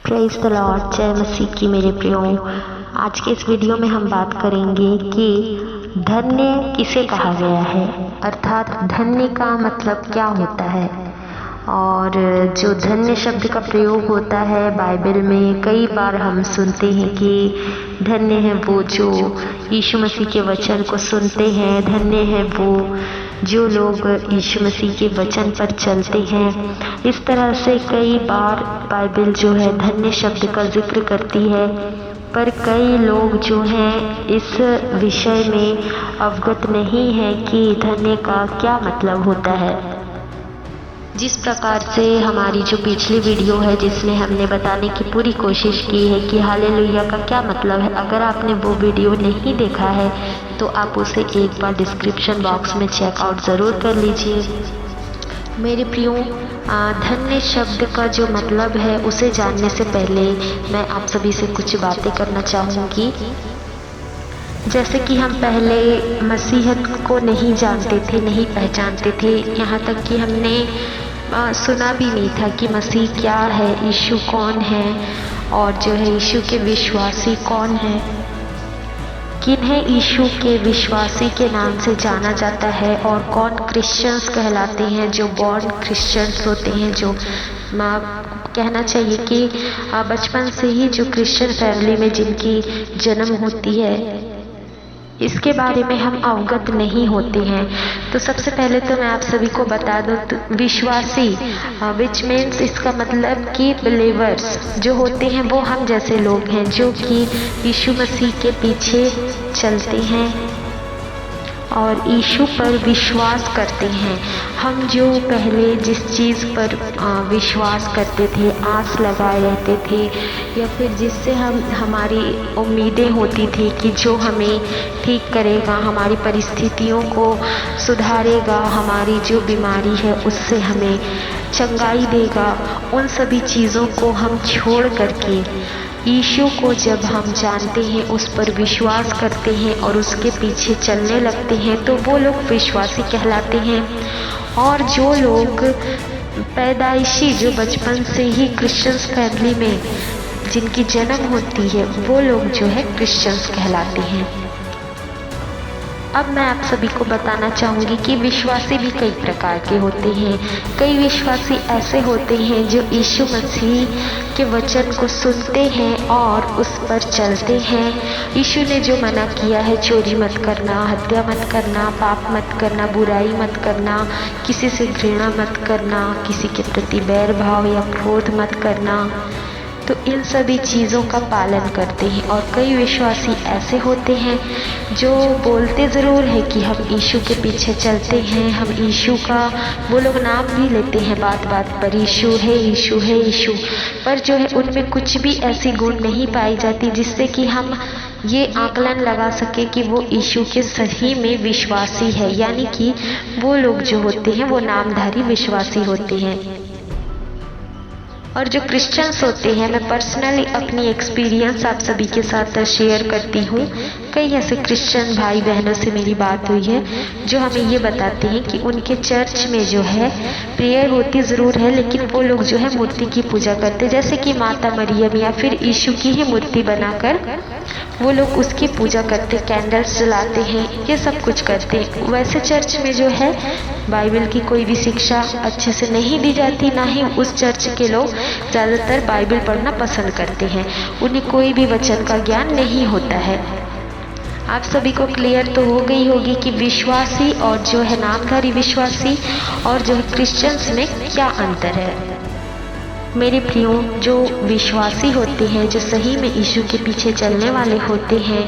Praise the Lord, जय मसीह की मेरे प्रियो। आज के इस वीडियो में हम बात करेंगे कि धन्य किसे कहा गया है, अर्थात धन्य का मतलब क्या होता है। और जो धन्य शब्द का प्रयोग होता है बाइबल में, कई बार हम सुनते हैं कि धन्य है वो जो यीशु मसीह के वचन को सुनते हैं, धन्य है वो जो लोग यीशु मसीह के वचन पर चलते हैं। इस तरह से कई बार बाइबल जो है धन्य शब्द का जिक्र करती है, पर कई लोग जो हैं इस विषय में अवगत नहीं है कि धन्य का क्या मतलब होता है। जिस प्रकार से हमारी जो पिछली वीडियो है जिसमें हमने बताने की पूरी कोशिश की है कि हालेलुया का क्या मतलब है, अगर आपने वो वीडियो नहीं देखा है तो आप उसे एक बार डिस्क्रिप्शन बॉक्स में चेकआउट ज़रूर कर लीजिए। मेरे प्रियो, धन्य शब्द का जो मतलब है उसे जानने से पहले मैं आप सभी से कुछ बातें करना चाहूँगी। जैसे कि हम पहले मसीहत को नहीं जानते थे, नहीं पहचानते थे, यहाँ तक कि हमने सुना भी नहीं था कि मसीह क्या है, यीशु कौन है, और जो है यीशु के विश्वासी कौन है, किन्हें यीशु के विश्वासी के नाम से जाना जाता है, और कौन क्रिश्चियंस कहलाते हैं, जो बॉर्न क्रिश्चियंस होते हैं, जो कहना चाहिए कि बचपन से ही जो क्रिश्चियन फैमिली में जिनकी जन्म होती है, इसके बारे में हम अवगत नहीं होते हैं। तो सबसे पहले तो मैं आप सभी को बता दूं, विश्वासी विच मीन्स इसका मतलब कि बिलीवर्स जो होते हैं वो हम जैसे लोग हैं जो कि यीशु मसीह के पीछे चलते हैं और यीशु पर विश्वास करते हैं। हम जो पहले जिस चीज़ पर विश्वास करते थे, आस लगाए रहते थे, या फिर जिससे हमारी उम्मीदें होती थी कि जो हमें ठीक करेगा, हमारी परिस्थितियों को सुधारेगा, हमारी जो बीमारी है उससे हमें चंगाई देगा, उन सभी चीज़ों को हम छोड़ करके यीशु को जब हम जानते हैं, उस पर विश्वास करते हैं और उसके पीछे चलने लगते हैं, तो वो लोग विश्वासी कहलाते हैं। और जो लोग पैदाइशी, जो बचपन से ही क्रिश्चियंस फैमिली में जिनकी जन्म होती है, वो लोग जो है क्रिश्चियंस कहलाते हैं। अब मैं आप सभी को बताना चाहूँगी कि विश्वासी भी कई प्रकार के होते हैं। कई विश्वासी ऐसे होते हैं जो यीशु मसीह के वचन को सुनते हैं और उस पर चलते हैं। यीशु ने जो मना किया है, चोरी मत करना, हत्या मत करना, पाप मत करना, बुराई मत करना, किसी से घृणा मत करना, किसी के प्रति बैर भाव या क्रोध मत करना, तो इन सभी चीज़ों का पालन करते हैं। और कई विश्वासी ऐसे होते हैं जो बोलते ज़रूर है कि हम यीशु के पीछे चलते हैं, हम यीशु का वो लोग नाम भी लेते हैं बात बात पर, यीशु है, यीशु है, यीशु, पर जो है उनमें कुछ भी ऐसी गुण नहीं पाई जाती जिससे कि हम ये आकलन लगा सके कि वो यीशु के सही में विश्वासी है, यानी कि वो लोग जो होते हैं वो नामधारी विश्वासी होते हैं। और जो क्रिश्चियंस होते हैं, मैं पर्सनली अपनी एक्सपीरियंस आप सभी के साथ शेयर करती हूँ। कई ऐसे क्रिश्चियन भाई बहनों से मेरी बात हुई है जो हमें ये बताते हैं कि उनके चर्च में जो है प्रेयर होती ज़रूर है, लेकिन वो लोग जो है मूर्ति की पूजा करते, जैसे कि माता मरियम या फिर यीशु की ही मूर्ति बनाकर वो लोग उसकी पूजा करते, कैंडल्स जलाते हैं, ये सब कुछ करते हैं। वैसे चर्च में जो है बाइबल की कोई भी शिक्षा अच्छे से नहीं दी जाती, ना ही उस चर्च के लोग ज़्यादातर बाइबल पढ़ना पसंद करते हैं, उन्हें कोई भी वचन का ज्ञान नहीं होता है। आप सभी को क्लियर तो हो गई होगी कि विश्वासी और जो है नामधारी विश्वासी और जो है क्रिश्चियंस में क्या अंतर है। मेरे प्रियो, जो विश्वासी होते हैं, जो सही में यीशु के पीछे चलने वाले होते हैं,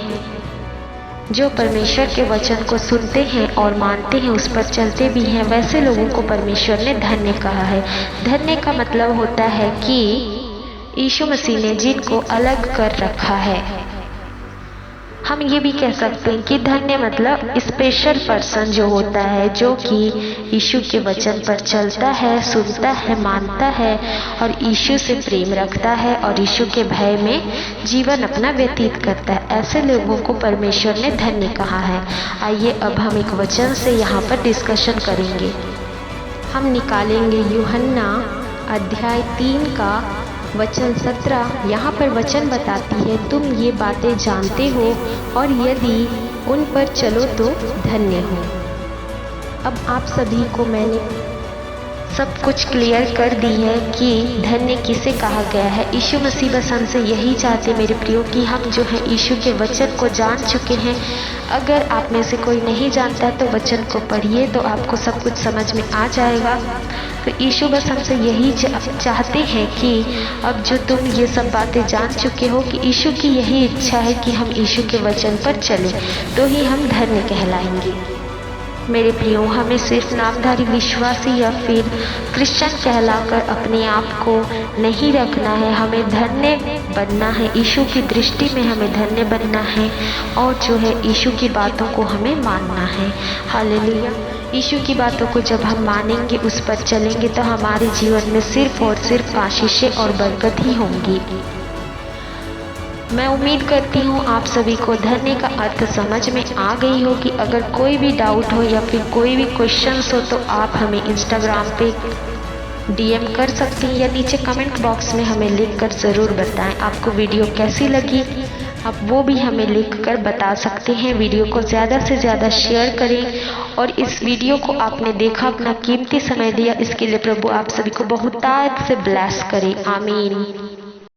जो परमेश्वर के वचन को सुनते हैं और मानते हैं, उस पर चलते भी हैं, वैसे लोगों को परमेश्वर ने धन्य कहा है। धन्य का मतलब होता है कि यीशु मसीह ने जिनको अलग कर रखा है। हम ये भी कह सकते हैं कि धन्य मतलब स्पेशल पर्सन जो होता है, जो कि यीशु के वचन पर चलता है, सुनता है, मानता है और यीशु से प्रेम रखता है और यीशु के भय में जीवन अपना व्यतीत करता है। ऐसे लोगों को परमेश्वर ने धन्य कहा है। आइए अब हम एक वचन से यहाँ पर डिस्कशन करेंगे। हम निकालेंगे यूहन्ना अध्याय 3 का वचन 17 यहाँ पर वचन बताती है, तुम ये बातें जानते हो और यदि उन पर चलो तो धन्य हो। अब आप सभी को मैंने सब कुछ क्लियर कर दी है कि धन्य किसे कहा गया है। यीशु मसीह बस हमसे यही चाहते मेरे प्रियो कि हम जो है यीशु के वचन को जान चुके हैं। अगर आप में से कोई नहीं जानता तो वचन को पढ़िए तो आपको सब कुछ समझ में आ जाएगा। तो यीशु बस हमसे यही चाहते हैं कि अब जो तुम ये सब बातें जान चुके हो कि यीशु की यही इच्छा है कि हम यीशु के वचन पर चलें तो ही हम धन्य कहलाएंगे। मेरे प्रियो, हमें सिर्फ नामधारी विश्वासी या फिर क्रिश्चियन कहलाकर अपने आप को नहीं रखना है। हमें धन्य बनना है, यीशु की दृष्टि में हमें धन्य बनना है और जो है यीशु की बातों को हमें मानना है। हालेलुया। यीशु की बातों को जब हम मानेंगे, उस पर चलेंगे तो हमारे जीवन में सिर्फ और सिर्फ आशीषें और बरकत ही होंगी। मैं उम्मीद करती हूँ आप सभी को धन्य का अर्थ समझ में आ गई होगी। अगर कोई भी डाउट हो या फिर कोई भी क्वेश्चंस हो तो आप हमें इंस्टाग्राम पे डीएम कर सकती हैं या नीचे कमेंट बॉक्स में हमें लिख कर ज़रूर बताएं आपको वीडियो कैसी लगी। आप वो भी हमें लिख कर बता सकते हैं। वीडियो को ज़्यादा से ज़्यादा शेयर करें और इस वीडियो को आपने देखा, अपना कीमती समय दिया, इसके लिए प्रभु आप सभी को बहुतायत से ब्लेस करें। आमीन।